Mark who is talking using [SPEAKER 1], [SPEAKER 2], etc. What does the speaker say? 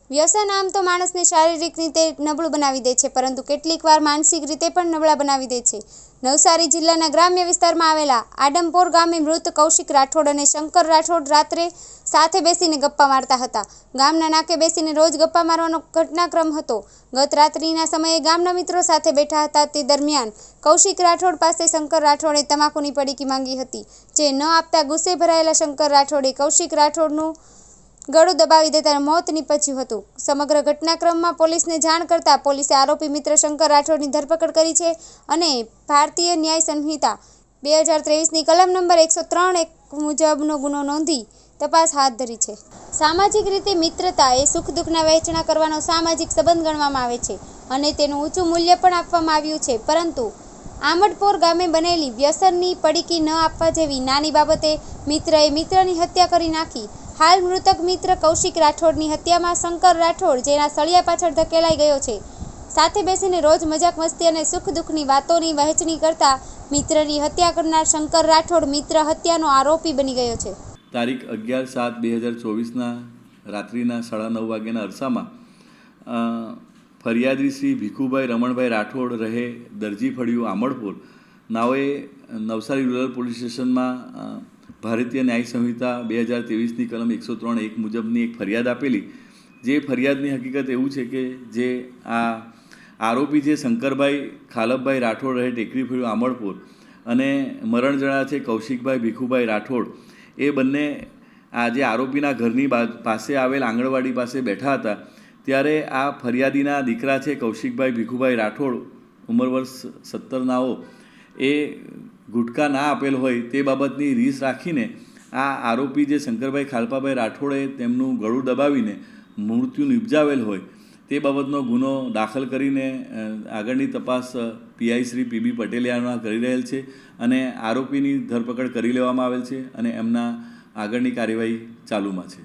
[SPEAKER 1] વ્યસન આમ તો માણસને શારીરિક રીતે નબળું બનાવી દે છે, પરંતુ કેટલીકવાર માનસિક રીતે પણ નબળા બનાવી દે છે. નવસારી જિલ્લાના ગ્રામ્ય વિસ્તારમાં આવેલા આડમપોર ગામે મૃત કૌશિક રાઠોડ અને શંકર રાઠોડ રાત્રે સાથે બેસીને ગપ્પા મારતા હતા. ગામના નાકે બેસીને રોજ ગપ્પા મારવાનો ઘટનાક્રમ હતો. ગત રાત્રિના સમયે ગામના મિત્રો સાથે બેઠા હતા. તે દરમિયાન કૌશિક રાઠોડ પાસે શંકર રાઠોડે તમાકુની પડીકી માંગી હતી, જે ન આપતા ગુસ્સે ભરાયેલા શંકર રાઠોડે કૌશિક રાઠોડનું ગળું દબાવી દેતા મોત નીપજ્યું હતું. સમગ્ર ઘટનાક્રમમાં પોલીસને જાણ કરતા પોલીસે આરોપી મિત્ર શંકર રાઠોડની ધરપકડ કરી છે અને ભારતીય ન્યાય સંહિતા 2023ની કલમ નંબર 103(1) મુજબનો ગુનો નોંધી તપાસ હાથ ધરી છે. સામાજિક રીતે મિત્રતા એ સુખ દુઃખના વહેંચણા કરવાનો સામાજિક સંબંધ ગણવામાં આવે છે અને તેનું ઊંચું મૂલ્ય પણ આપવામાં આવ્યું છે. પરંતુ આમડપોર ગામે બનેલી વ્યસનની પડીકી ન આપવા જેવી નાની બાબતે મિત્રએ મિત્રની હત્યા કરી નાખી. હાલ મૃતક મિત્ર કૌશિક રાઠોડની હત્યામાં શંકર રાઠોડ, જેના સળિયા પાછળ ધકેલાઈ ગયો છે, સાથે બેસીને રોજ મજાક મસ્તી અને સુખ દુઃખની વાતોની વહેંચણી કરતા મિત્રની હત્યા કરનાર શંકર રાઠોડ મિત્ર હત્યાનો આરોપી બની ગયો છે.
[SPEAKER 2] તારીખ 11/7/2024ના રાત્રિના 9:30 વાગ્યાના અરસામાં ફરિયાદી શ્રી ભીખુભાઈ રમણભાઈ રાઠોડ રહે દરજી ફળિયું આમડપુર નાઓએ નવસારી રૂરલ પોલીસ સ્ટેશનમાં ભારતીય ન્યાય સંહિતા 2023ની કલમ 103(1) મુજબની એક ફરિયાદ આપેલી. જે ફરિયાદની હકીકત એવું છે કે જે આ આરોપી છે શંકરભાઈ ખાલપભાઈ રાઠોડ રહે ટેકરી ફળિયું આમડપુર અને મરણ જણા છે કૌશિકભાઈ ભીખુભાઈ રાઠોડ, એ બંને આ જે આરોપીના ઘરની પાસે આવેલ આંગણવાડી પાસે બેઠા હતા. ત્યારે આ ફરિયાદીના દીકરા છે કૌશિકભાઈ ભીખુભાઈ રાઠોડ, ઉંમર વર્ષ 17નાઓ, એ ગુટકા ના આપેલ હોય તે બાબતની રીસ રાખીને આ આરોપી જે શંકરભાઈ ખાલપાભાઈ રાઠોડે તેમનું ગળું દબાવીને મૃત્યુ નિપજાવેલ હોય તે બાબતનો ગુનો દાખલ કરીને આગળની તપાસ પીઆઈ શ્રી પીબી પટેલિયાના કરી રહેલ છે અને આરોપીની ધરપકડ કરી લેવામાં આવેલ છે અને એમના આગળની કાર્યવાહી ચાલુમાં છે.